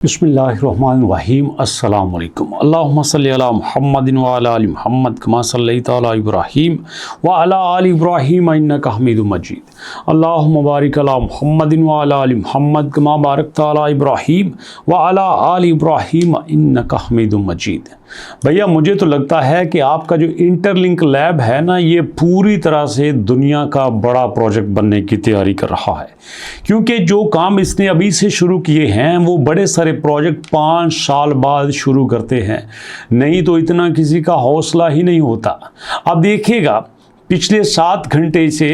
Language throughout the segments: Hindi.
बिस्मिल्लाहिर्रहमानिर्रहीम अस्सलाम वालेकुम अल्लाहुम्मा सल्ली अला मुहम्मदिन व अला आलि मुहम्मद कमा सल्लैता अला इब्राहीम व अला आलि इब्राहीम इन्नका हमीदुम मजीद अल्लाहुम्मा बारिक अला मुहम्मदिन व अला आलि मुहम्मद कमा बारकता अला इब्राहीम व अला आलि इब्राहीम इन्नका हमीदुम मजीद। भैया मुझे तो लगता है कि आपका जो इंटरलिंक लैब है ना, ये पूरी तरह से दुनिया का बड़ा प्रोजेक्ट बनने की तैयारी कर रहा है, क्योंकि जो काम इसने अभी से शुरू किए हैं वो बड़े सारे प्रोजेक्ट 5 साल बाद शुरू करते हैं, नहीं तो इतना किसी का हौसला ही नहीं होता। अब देखिएगा पिछले 7 घंटे से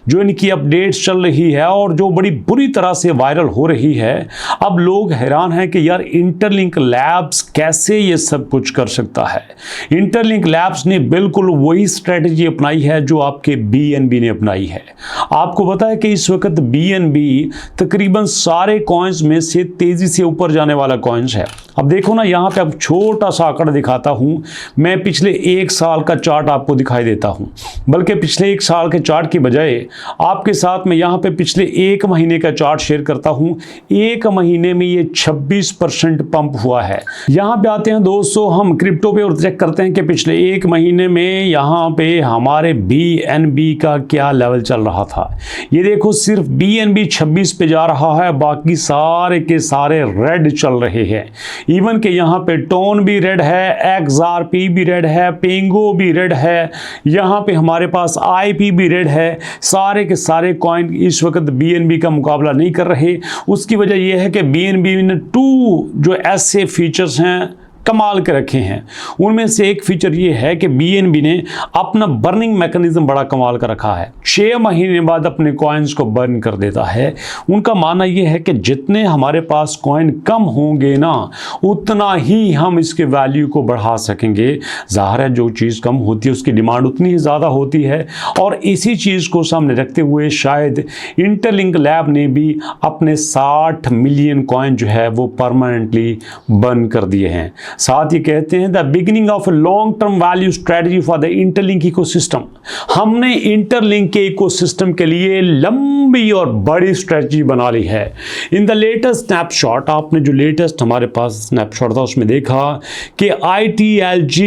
जो इनकी अपडेट्स चल रही है और जो बड़ी बुरी तरह से वायरल हो रही है, अब लोग हैरान हैं कि यार इंटरलिंक लैब्स कैसे ये सब कुछ कर सकता है। इंटरलिंक लैब्स ने बिल्कुल वही स्ट्रेटजी अपनाई है जो आपके BNB ने अपनाई है। आपको पता है कि इस वक्त BNB तकरीबन सारे कॉइन्स में से तेज़ी से ऊपर जाने वाला कॉइन्स है। अब देखो ना, यहाँ पे अब छोटा सा आंकड़ा दिखाता हूँ, मैं पिछले 1 साल का चार्ट आपको दिखाई देता हूँ, बल्कि पिछले 1 साल के चार्ट की बजाय आपके साथ में यहाँ पे पिछले 1 महीने का चार्ट शेयर करता हूँ। 1 महीने में ये 26% पंप हुआ है। यहाँ पे आते हैं दोस्तों हम क्रिप्टो पे और चेक करते हैं कि पिछले 1 महीने में यहाँ पे हमारे BNB का क्या लेवल चल रहा था। ये देखो सिर्फ BNB 26 पे जा रहा है, बाकी सारे के सारे रेड चल रहे हैं। इवन के यहाँ पे टोन भी रेड है, XRP भी रेड है, पेंगो भी रेड है, यहाँ पे हमारे पास IP भी रेड है। सारे के सारे कॉइन इस वक्त BNB का मुकाबला नहीं कर रहे। उसकी वजह यह है कि BNB ने 2 जो ऐसे फीचर्स हैं कमाल के रखे हैं। उनमें से एक फीचर ये है कि BNB ने अपना बर्निंग मैकेनिज्म बड़ा कमाल का रखा है। 6 महीने बाद अपने कॉइन्स को बर्न कर देता है। उनका मानना यह है कि जितने हमारे पास कॉइन कम होंगे ना, उतना ही हम इसके वैल्यू को बढ़ा सकेंगे। ज़ाहिर है जो चीज़ कम होती है उसकी डिमांड उतनी ही ज़्यादा होती है, और इसी चीज़ को सामने रखते हुए शायद इंटरलिंक लैब ने भी अपने 60 मिलियन कॉइन जो है वो परमानेंटली बर्न कर दिए हैं। साथ ही कहते हैं the beginning of a long term value strategy for the interlink ecosystem. हमने इंटरलिंक के इकोसिस्टम के लिए लंबी और बड़ी स्ट्रेटजी बना ली है। इन द लेटेस्ट स्नैपशॉट, आपने जो लेटेस्ट हमारे पास स्नैपशॉट था उसमें देखा कि ITLG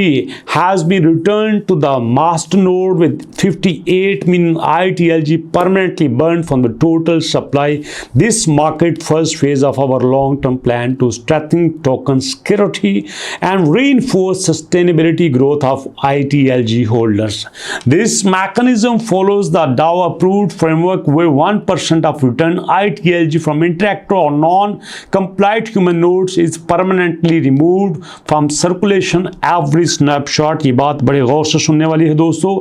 has been return to the master node with 58 million ITLG permanently burn from the total supply. This market first phase of our long term plan to strengthen token security and reinforce sustainability growth of ITLG holders. This mechanism follows the DAO approved framework where 1% of return ITLG from interactive or non-compliant human nodes is permanently removed from circulation every snapshot। ये बात बड़े गौर से सुनने वाली है दोस्तों।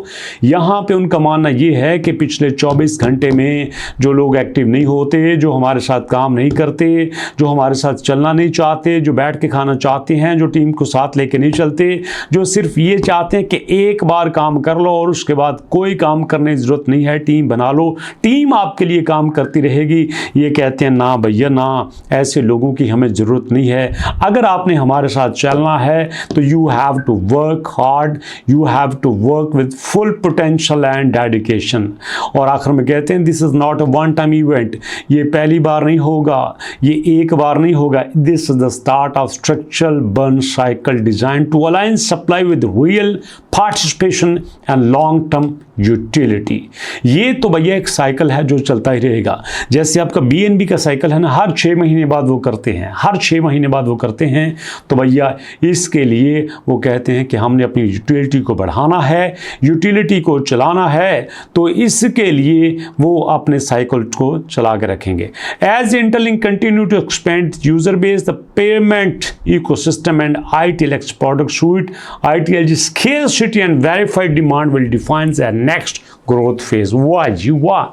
यहाँ पे उनका मानना ये है कि पिछले 24 घंटे में जो लोग एक्टिव नहीं होते, जो हमारे साथ काम नहीं करते, जो हमारे साथ चलना नहीं चाहते, जो बैठ के खाना चाहते हैं, जो टीम को साथ लेके नहीं चलते, जो सिर्फ ये चाहते हैं कि एक बार काम कर लो और उसके बाद कोई काम करने की ज़रूरत नहीं है, टीम बना लो, टीम आपके लिए काम करती रहेगी, ये कहते हैं ना भैया ना, ऐसे लोगों की हमें ज़रूरत नहीं है। अगर आपने हमारे साथ चलना है तो you have to work hard, you have to work with full potential and dedication. और आखिर में कहते हैं this is not a one time event. ये पहली बार नहीं होगा, ये एक बार नहीं होगा। This is the start of structural burn cycle designed to align supply with real participation and long term utility। ये तो भैया एक साइकिल है जो चलता ही रहेगा। जैसे आपका BNB का साइकिल है ना, हर 6 महीने बाद वो करते हैं, हर 6 महीने बाद वो करते हैं। तो भैया इसके लिए वो कहते हैं कि हमने अपनी यूटिलिटी को बढ़ाना है, यूटिलिटी को चलाना है, तो इसके लिए वो अपने साइकिल को चला के रखेंगे। As interlink continue to expand user base the payment ecosystem and ITLX product suite, ITLG scarcity and verified demand will define the next growth phase। वाह जी वाह,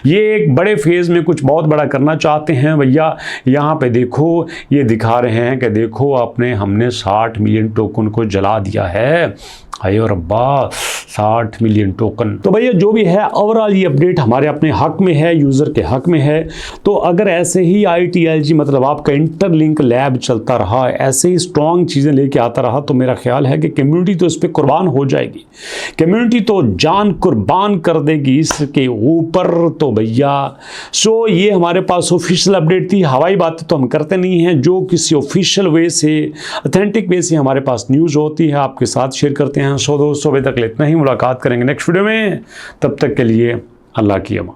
ये एक बड़े फेज में कुछ बहुत बड़ा करना चाहते हैं भैया। यहाँ पे देखो ये दिखा रहे हैं कि देखो हमने 60 मिलियन टोकन को जला दिया है। हाय और अब्बा 60 मिलियन टोकन। तो भैया जो भी है ओवरऑल ये अपडेट हमारे अपने हक में है, यूज़र के हक में है। तो अगर ऐसे ही ITLG मतलब आपका इंटरलिंक लैब चलता रहा, ऐसे ही स्ट्रॉन्ग चीज़ें लेके आता रहा, तो मेरा ख्याल है कि कम्युनिटी तो इस पर कुर्बान हो जाएगी, कम्युनिटी तो जान कुर्बान कर देगी इसके ऊपर। तो भैया ये हमारे पास ऑफिशियल अपडेट थी। हवाई बातें तो हम करते नहीं हैं, जो किसी ऑफिशियल वे से ऑथेंटिक वे से हमारे पास न्यूज़ होती है आपके साथ शेयर करते हैं। दोस्तों अभी तक इतना ही, मुलाकात करेंगे नेक्स्ट वीडियो में, तब तक के लिए अल्लाह की अमान।